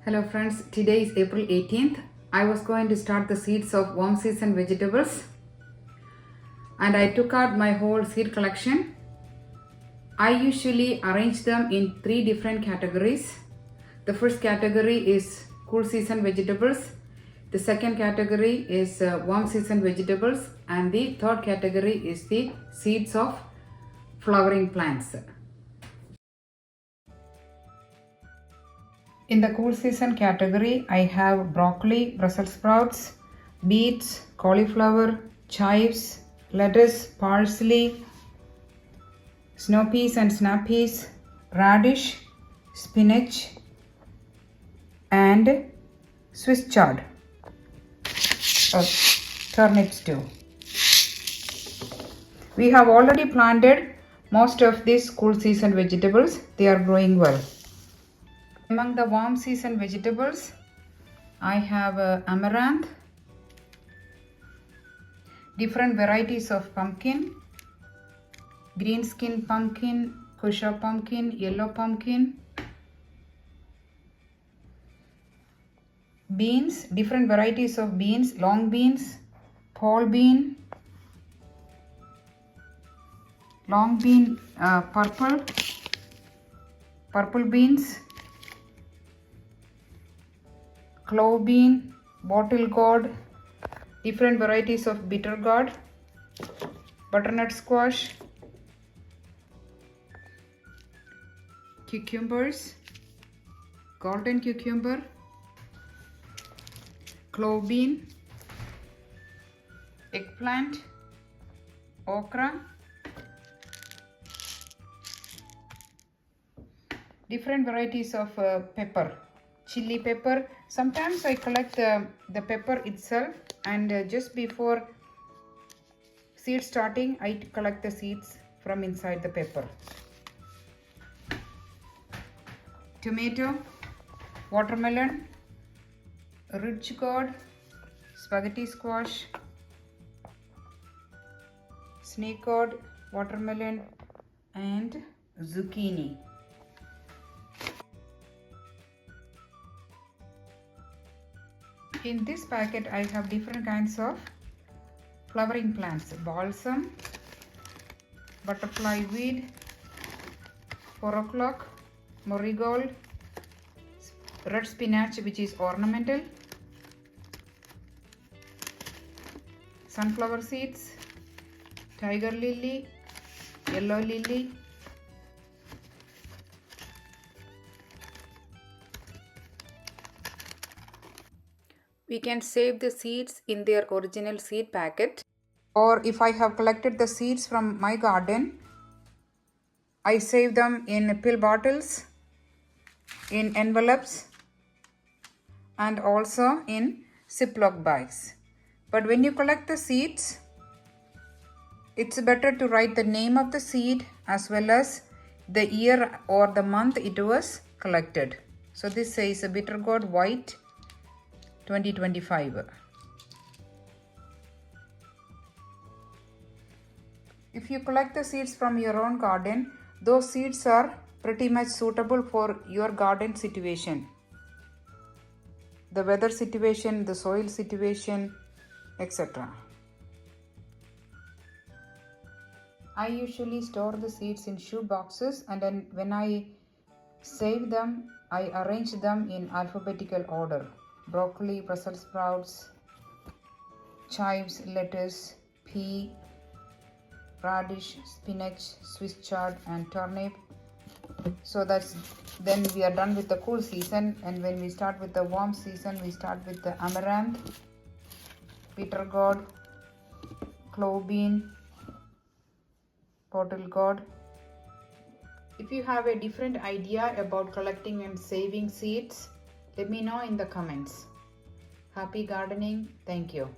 Hello friends, today is April 18th. I was going to start the seeds of warm season vegetables and I took out my whole seed collection. I usually arrange them in three different categories. The first category is cool season vegetables. The second category is warm season vegetables, and the third category is the seeds of flowering plants. In the cool season category, I have broccoli, Brussels sprouts, beets, cauliflower, chives, lettuce, parsley, snow peas and snap peas, radish, spinach, and Swiss chard. Turnips too. We have already planted most of these cool season vegetables. They are growing well. Among the warm season vegetables, I have amaranth, different varieties of pumpkin, green skin pumpkin, kusha pumpkin, yellow pumpkin, beans, different varieties of beans, long beans, pole bean, long bean, purple beans, clove bean, bottle gourd, different varieties of bitter gourd, butternut squash, cucumbers, golden cucumber, clove bean, eggplant, okra, different varieties of pepper, chili pepper. Sometimes I collect the pepper itself, and just before seed starting I collect the seeds from inside the pepper. Tomato, watermelon, ridge gourd, spaghetti squash, snake gourd, watermelon, and zucchini. In this packet I have different kinds of flowering plants: balsam, butterfly weed, 4 o'clock, marigold, red spinach which is ornamental, sunflower seeds, tiger lily, yellow lily, we can save the seeds in their original seed packet, or if I have collected the seeds from my garden, I save them in pill bottles, in envelopes, and also in Ziploc bags. But when you collect the seeds, it's better to write the name of the seed as well as the year or the month it was collected. So this says bitter gourd white 2025. If you collect the seeds from your own garden, those seeds are pretty much suitable for your garden situation, the weather situation, the soil situation, etc. I usually store the seeds in shoe boxes, and then when I save them, I arrange them in alphabetical order: broccoli, Brussels sprouts, chives, lettuce, pea, radish, spinach, Swiss chard, and turnip. So that's then we are done with the cool season, and when we start with the warm season, we start with the amaranth, bitter gourd, clove bean, bottle gourd. If you have a different idea about collecting and saving seeds, let me know in the comments. Happy gardening. Thank you.